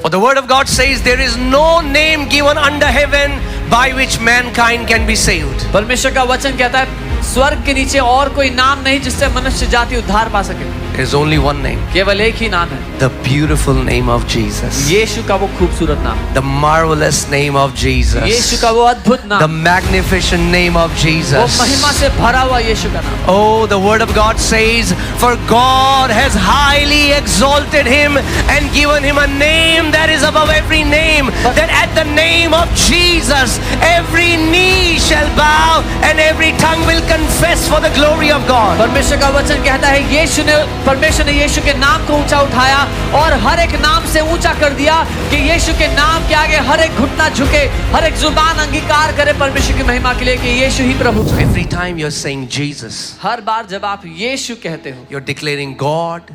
For the word of God says there is no name given under heaven by which mankind can be saved. परमेश्वर का वचन कहता है स्वर्ग के नीचे और कोई नाम नहीं जिससे मनुष्य जाति उद्धार पा सके. There is only one name. केवल एक ही नाम है. The beautiful name of Jesus. यीशु का वो खूबसूरत नाम. The marvelous name of Jesus. यीशु का वो अद्भुत नाम. The magnificent name of Jesus. वो महिमा से भरा हुआ यीशु का नाम. Oh, the word of God says, for God has highly exalted him and given him a name that is above every name, that at the name of Jesus every knee shall bow and every tongue will confess for the glory of God. परमेश्वर का वचन कहता है परमेश्वर ने यीशु के नाम को ऊंचा उठाया और हर एक नाम से ऊंचा कर दिया कि यीशु के नाम के आगे हर एक घुटना झुके, हर एक जुबान अंगीकार करे परमेश्वर की महिमा के लिए कि यीशु ही प्रभु. So every time you're saying Jesus, हर बार जब आप यीशु कहते हो, you're declaring God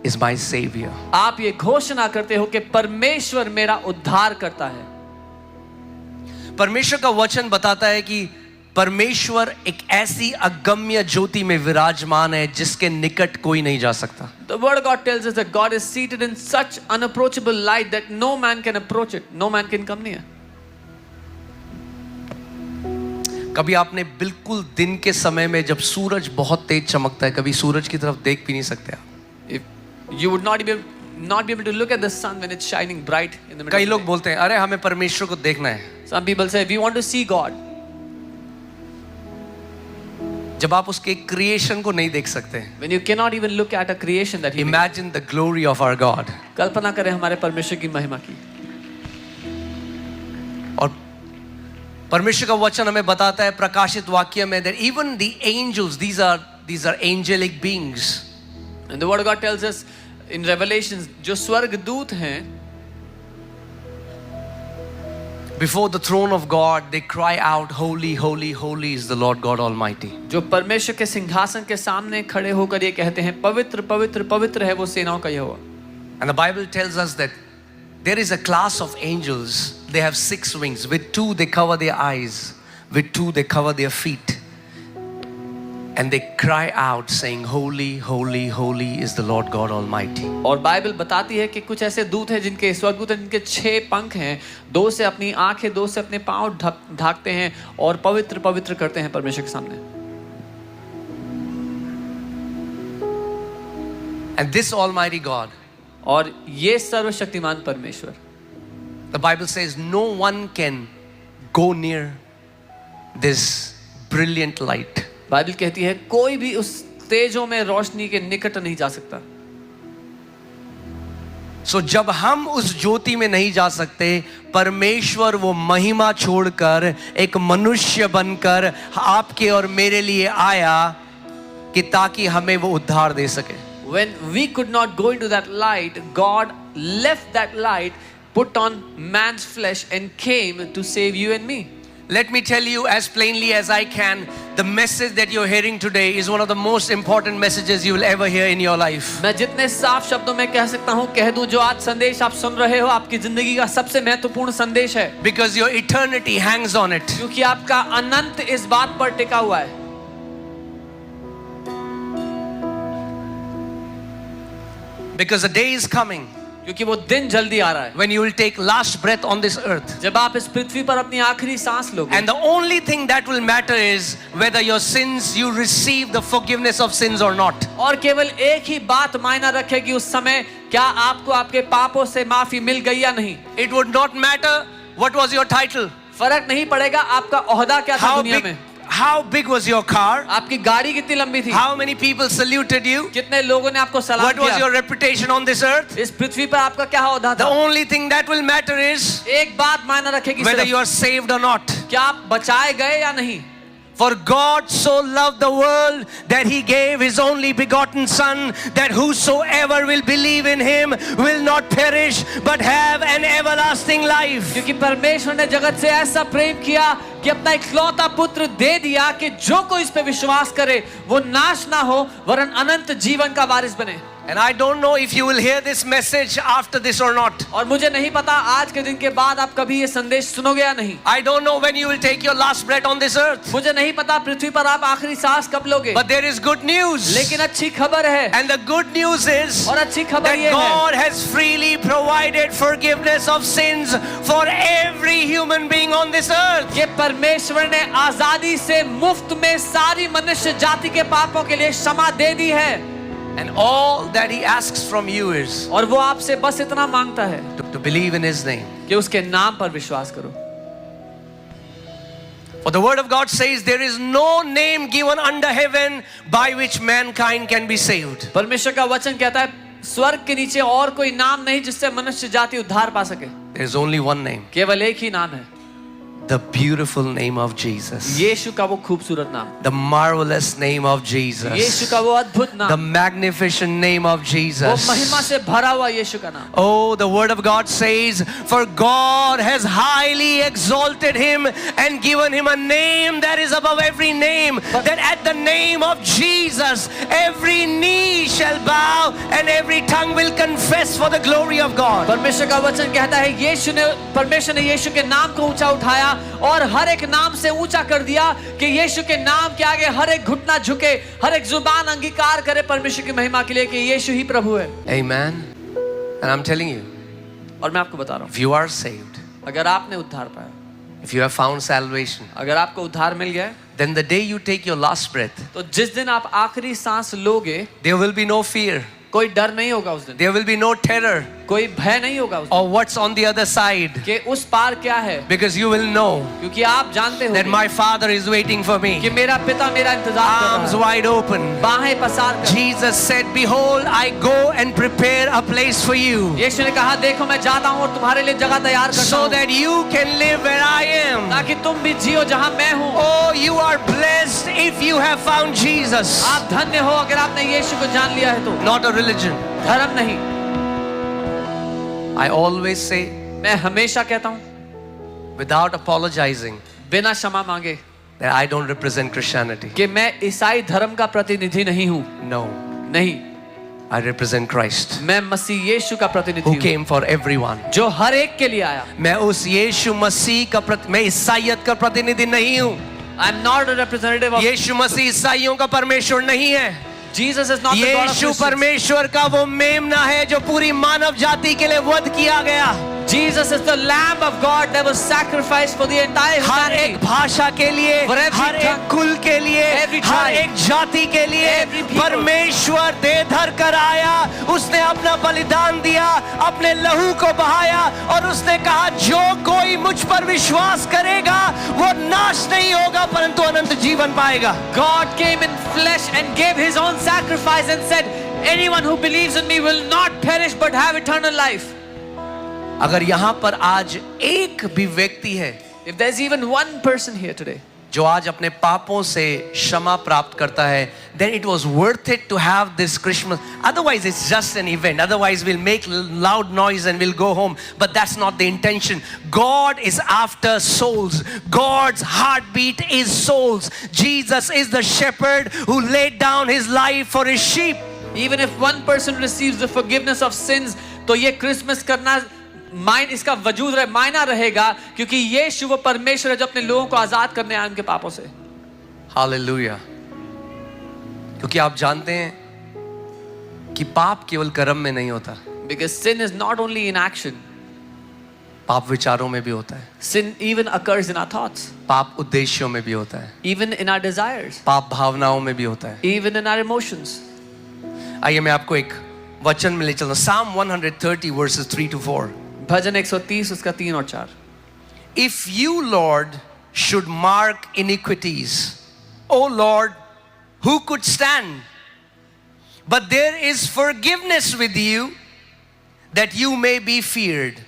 is my savior. आप ये घोषणा करते हो कि परमेश्वर मेरा उद्धार करता है. परमेश्वर का वचन बताता है कि परमेश्वर एक ऐसी अगम्य ज्योति में विराजमान है जिसके निकट कोई नहीं जा सकता. The word of God tells us that God is seated in such unapproachable light that no man can approach it, no man can come near. कभी आपने बिल्कुल दिन के समय में जब सूरज बहुत तेज चमकता है, कभी सूरज की तरफ देख भी नहीं सकते आप. You would not be able to look at the sun when it's shining bright in the middle. कई लोग बोलते हैं अरे हमें परमेश्वर को देखना है. Some people say we want to see God. जब आप उसके क्रिएशन को नहीं देख सकते, When you cannot even look at a creation that He made. Imagine the glory of our God. कल्पना करें हमारे परमेश्वर की महिमा की. और परमेश्वर का वचन हमें बताता है प्रकाशित वाक्य में that even the angels, these are angelic beings. And the word of God tells us in Revelations, जो स्वर्गदूत हैं, before the throne of God they cry out, holy, holy, holy is the Lord God Almighty. जो परमेश्वर के सिंहासन के सामने खड़े होकर ये कहते हैं पवित्र पवित्र पवित्र है वो सेनाओं का यहोवा. And the Bible tells us that there is a class of angels. They have 6 wings. With 2 they cover their eyes, with 2 they cover their feet, and they cry out saying, holy, holy, holy is the Lord God Almighty. और Bible बताती है कि कुछ ऐसे दूत हैं जिनके स्वर्गदूत हैं जिनके 6 पंख हैं, 2 से अपनी आंखें, 2 से अपने पांव ढाकते हैं और पवित्र पवित्र करते हैं परमेश्वर के सामने. And this Almighty God, और ये सर्वशक्तिमान परमेश्वर, the Bible says no one can go near this brilliant light. Bible कहती है कोई भी उस तेजों में रोशनी के निकट नहीं जा सकता. So जब हम उस ज्योति में नहीं जा सकते, परमेश्वर वो महिमा छोड़कर एक मनुष्य बनकर आपके और मेरे लिए आया कि ताकि हमें वो उद्धार दे सके. When we could not go into that light, God left that light, put on man's flesh and came to save you and me. Let me tell you as plainly as I can, the message that you're hearing today is one of the most important messages you will ever hear in your life. मैं जितने साफ शब्दों में कह सकता हूँ कह दूं, जो आज संदेश आप सुन रहे हो आपकी जिंदगी का सबसे महत्वपूर्ण संदेश है. Because your eternity hangs on it. क्योंकि आपका अनंत इस बात पर टिका हुआ है. Because the day is coming क्योंकि वो दिन जल्दी आ रहा है when you will take last breath on this earth. जब आप इस पृथ्वी पर अपनी आखिरी सांस लोगे. And the only thing that will matter is whether your sins, you receive the forgiveness of sins or not. और केवल एक ही बात मायना रखेगी उस समय, क्या आपको आपके पापों से माफी मिल गई या नहीं. It would not matter what was your title. फर्क नहीं पड़ेगा आपका ओहदा क्या था दुनिया में. How big was your car? आपकी गाड़ी कितनी लंबी थी. How many people saluted you? कितने लोगों ने आपको सलाम What was किया. your reputation on this earth? इस पृथ्वी पर आपका क्या ओहदा The था. only thing that will matter is एक बात मायना रखेगी whether सिर्फ, you are saved or not. क्या आप बचाए गए या नहीं. For God so loved the world that he gave his only begotten son, that whosoever will believe in him will not perish but have an everlasting life. क्योंकि परमेश्वर ने जगत से ऐसा प्रेम किया कि अपना इकलौता पुत्र दे दिया कि जो कोई इस पे विश्वास करे वो नाश ना हो वरन अनंत जीवन का वारिस बने. And I don't know if you will hear this message after this or not. और मुझे नहीं पता आज के दिन के बाद आप कभी ये संदेश सुनोगे या नहीं. I don't know when you will take your last breath on this earth. मुझे नहीं पता पृथ्वी पर आप आखिरी सांस कब लोगे. But there is good news. लेकिन अच्छी खबर है. And the good news is और अच्छी खबर that ये है God has freely provided forgiveness of sins for every human being on this earth. कि परमेश्वर ने आजादी से मुफ्त में सारी मनुष्य जाति के पापों के लिए क्षमा दे दी है. And all that he asks from you is और वो आपसे बस इतना मांगता है to believe in his name. कि उसके नाम पर विश्वास करो. For the word of God says there is no name given under heaven by which mankind can be saved. परमेश्वर का वचन कहता है स्वर्ग के नीचे और कोई नाम नहीं जिससे मनुष्य जाति उद्धार पा सके. There is only one name. केवल एक ही नाम है. The beautiful name of Jesus. यीशु का वो खूबसूरत नाम. The marvelous name of Jesus. यीशु का वो अद्भुत The नाम. magnificent name of वो Jesus. महिमा से भरा हुआ यीशु का नाम. Oh, the word of God says, for God has highly exalted him and given him a name that is above every name, that at the name of Jesus every knee shall bow and every tongue will confess for the glory of God. परमेश्वर का वचन कहता है परमेश्वर ने यीशु के नाम को ऊंचा उठाया और हर एक नाम से ऊंचा कर दिया कि यीशु के नाम के आगे हर एक घुटना झुके, हर एक जुबान अंगीकार करे परमेश्वर की महिमा के लिए कि यीशु ही प्रभु है. Amen. And I'm telling you, और मैं आपको बता रहा हूँ, if you are saved, अगर आपने उद्धार पाया, if you have found salvation, अगर आपको उद्धार मिल गया, then the day you take your last breath, तो जिस दिन आप आखिरी सांस लोगे, there will be no fear. कोई डर नहीं होगा उस दिन. There will be no terror कोई भय नहीं होगा उस दिन. or what's on the other side. कि उस पार क्या है. Because you will know क्योंकि आप जानते हो that my Father is waiting for me. कि मेरा पिता मेरा इंतजार कर Arms रहा है. wide open. बाहें पसार कर. Jesus said, behold, I go and prepare a place for you, यीशु ने कहा देखो मैं जाता हूँ और तुम्हारे लिए जगह तैयार करता so हूँ that you can live where I am. ताकि तुम भी जियो जहाँ मैं हूँ. Oh, you are blessed if you have found Jesus. आप धन्य हो अगर आपने यीशु को जान लिया है तो. Not a religion. धर्म नहीं. I always say, मैं हमेशा कहता हूँ without apologizing, बिना क्षमा मांगे that I don't represent Christianity. कि मैं ईसाई धर्म का प्रतिनिधि नहीं हूँ. No, नहीं, I represent Christ, मैं मसीह यीशु का प्रतिनिधि who हूँ came for everyone. जो हर एक के लिए आया. मैं उस यीशु मसीह का मैं ईसाइयत का प्रतिनिधि नहीं हूँ. I am not a representative of यीशु मसीह ईसाइयों का परमेश्वर नहीं है. Jesus is not the God of Yeshu Christians. परमेश्वर का वो मेमना है जो पूरी मानव जाति के लिए वध किया गया. Jesus is the Lamb of God that was sacrificed for the entire हर एक humanity. भाषा के लिए, For every हर एक tongue, कुल के लिए, every हर tribe, एक जाति के लिए every people. परमेश्वर देह धर कर आया. उसने अपना बलिदान दिया, अपने लहू को बहाया और उसने कहा जो कोई मुझ पर विश्वास करेगा वो नाश नहीं होगा परंतु अनंत जीवन पाएगा. God came in flesh and gave his own sacrifice and said, anyone who believes in me will not perish but have eternal life. अगर यहाँ पर आज एक भी व्यक्ति है If there's even one person here today जो आज अपने पापों से क्षमा प्राप्त करता है, then it was worth it to have this Christmas. Otherwise it's just an event. Otherwise we'll make loud noise and we'll go home. But that's not the intention. God is after souls. God's heartbeat is souls. Jesus is the shepherd who laid down his life for his sheep. even if one person receives the forgiveness of sins, तो ये Christmas करना इसका वजूद मायना रहेगा क्योंकि यीशु वो परमेश्वर है जो अपने लोगों को आजाद करने आए उनके पापों से. हालेलुया. क्योंकि आप जानते हैं कि पाप केवल कर्म में नहीं होता, Because sin is not only in action. पाप विचारों में भी होता है, Sin even occurs in our thoughts, पाप उद्देश्यों में भी होता है, even in our desires, पाप भावनाओं में भी होता है. even in our emotions. आइए मैं आपको एक वचन में ले चलता हूं. Psalm 130 verses 3 to 4. भजन 130 उसका 3 और 4. If you, Lord, should mark iniquities, O Lord, who could stand? But there is forgiveness with you, that you may be feared.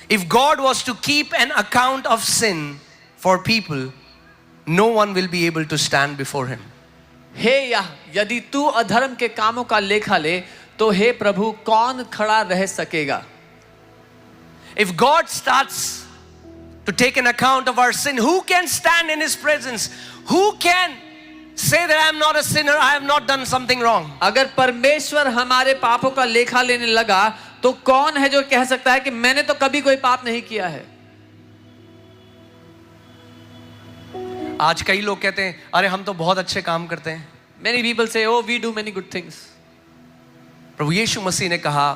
If God was to keep an account of sin for people, no one will be able to stand before him. हे यह यदि तू अधर्म के कामों का लेखा ले तो हे प्रभु कौन खड़ा रह सकेगा. If God starts to take an account of our sin, who can stand in his presence? Who can say that I am not a sinner, I have not done something wrong. अगर परमेश्वर हमारे पापों का लेखा लेने लगा तो कौन है जो कह सकता है कि मैंने तो कभी कोई पाप नहीं किया है? आज कई लोग कहते हैं अरे हम तो बहुत अच्छे काम करते हैं. Many people say, oh, we do many good things. प्रभु यीशु मसीह ने कहा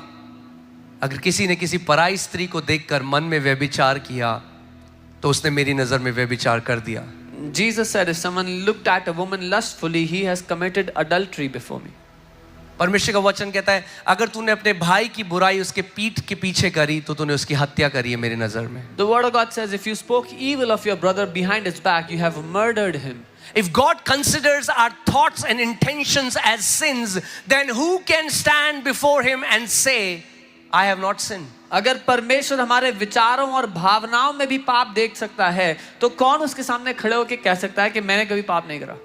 अगर किसी ने किसी पराई स्त्री को देखकर मन में व्यभिचार किया तो उसने मेरी नजर में व्यभिचार कर दिया. Jesus said, if someone looked at a woman lustfully, he has committed adultery before me. परमेश्वर का वचन कहता है अगर तूने अपने भाई की बुराई उसके पीठ के पीछे करी तो तूने उसकी हत्या करी है मेरी नजर में. The word of God says, if you spoke evil of your brother behind his back, you have murdered him. If God considers our thoughts and intentions as sins, then who can stand before him and say, I have not sinned? अगर परमेश्वर हमारे विचारों और भावनाओं में भी पाप देख सकता है तो कौन उसके सामने खड़े होकर कह सकता है कि मैंने कभी पाप नहीं करा?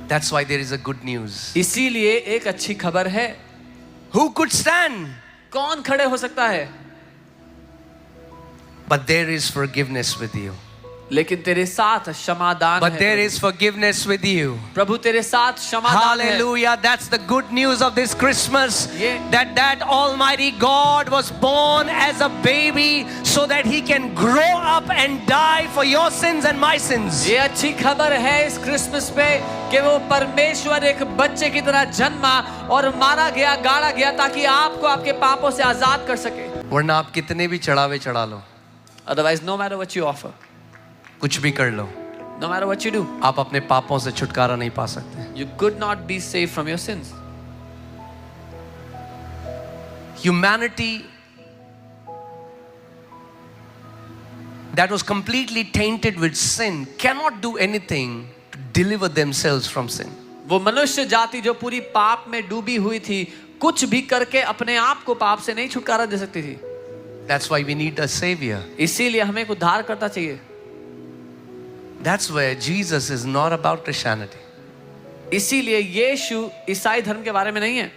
That's why there is a good news. इसीलिए एक अच्छी खबर है. Who could stand? कौन खड़े हो सकता है? But there is forgiveness with you. लेकिन तेरे साथ क्षमादान But है. there is forgiveness with you. प्रभु तेरे साथ क्षमादान है. Hallelujah. That's the good news of this Christmas. Yeah. That Almighty God was born as a baby so that He can grow up and die for your sins and my sins. ये अच्छी खबर है इस Christmas पे कि वो परमेश्वर एक बच्चे की तरह जन्मा और मारा गया, गाड़ा गया ताकि आपको आपके पापों से आजाद कर सके. वरना आप कितने भी चढ़ावे चढ़ा लो, Otherwise, no matter what you offer, कुछ भी कर लो, no matter what you do, आप अपने पापों से छुटकारा नहीं पा सकते. you could not be saved from your sins. Humanity that was completely tainted with sin cannot do anything to deliver themselves from sin. वो मनुष्य जाति जो पूरी पाप में डूबी हुई थी कुछ भी करके अपने आप को पाप से नहीं छुटकारा दे सकती थी. That's why we need a savior. इसीलिए हमें एक उद्धार करता चाहिए. That's where Jesus is not about Christianity. इसीलिए यीशु ईसाई धर्म के बारे में नहीं है.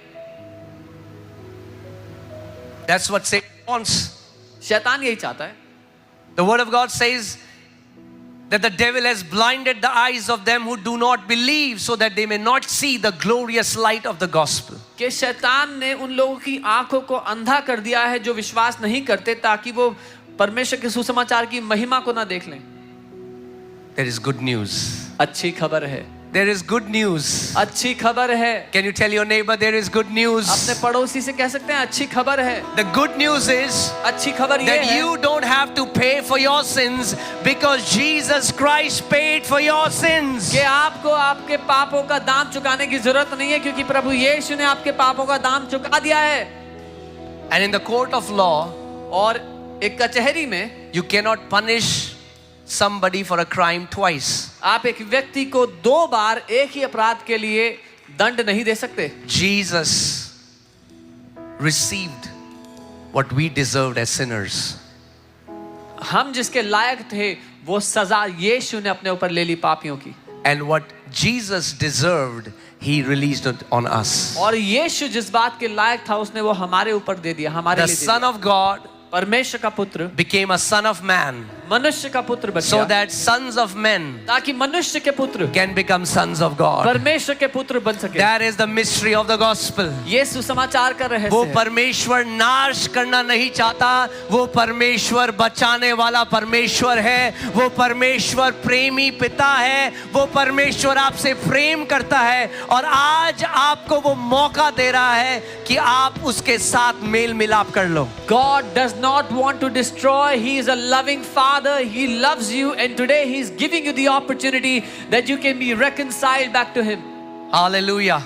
That's what Satan wants. शैतान यही चाहता है. The word of God says that the devil has blinded the eyes of them who do not believe so that they may not see the glorious light of the gospel. कि शैतान ने उन लोगों की आंखों को अंधा कर दिया है जो विश्वास नहीं करते ताकि वो परमेश्वर के सुसमाचार की महिमा को ना देख लें. There is good news. अच्छी खबर है. There is good news. अच्छी खबर है. Can you tell your neighbor there is good news? अपने पड़ोसी से कह सकते हैं अच्छी खबर है. The good news is अच्छी खबर ये that है you don't have to pay for your sins because Jesus Christ paid for your sins. कि आपको आपके पापों का दाम चुकाने की जरूरत नहीं है क्योंकि प्रभु यीशु ने आपके पापों का दाम चुका दिया है. And in the court of law, और एक कचहरी में you cannot punish somebody for a crime twice. आप एक व्यक्ति को दो बार एक ही अपराध के लिए दंड नहीं दे सकते. Jesus received what we deserved as sinners. हम जिसके लायक थे वो सजा यीशु ने अपने ऊपर ले ली पापियों की. And what Jesus deserved, He released it on us. और यीशु जिस बात के लायक था उसने वो हमारे ऊपर दे दिया, हमारे The लिए दे Son दिया. of God परमेश्वर का पुत्र became a son of man मनुष्य का पुत्र बन so गया that sons of men ताकि मनुष्य के पुत्र can become sons of God. परमेश्वर के पुत्र बन सके. That is the mystery of the gospel. ये सुसमाचार का रहस्य वो है. परमेश्वर नाश करना नहीं चाहता, वो परमेश्वर बचाने वाला परमेश्वर है. वो परमेश्वर प्रेमी पिता है. वो परमेश्वर आपसे प्रेम करता है और आज आपको वो मौका दे रहा है कि आप उसके साथ मेल मिलाप कर लो. God does not want to destroy. He is a loving father. He loves you and today he is giving you the opportunity that you can be reconciled back to him. Hallelujah.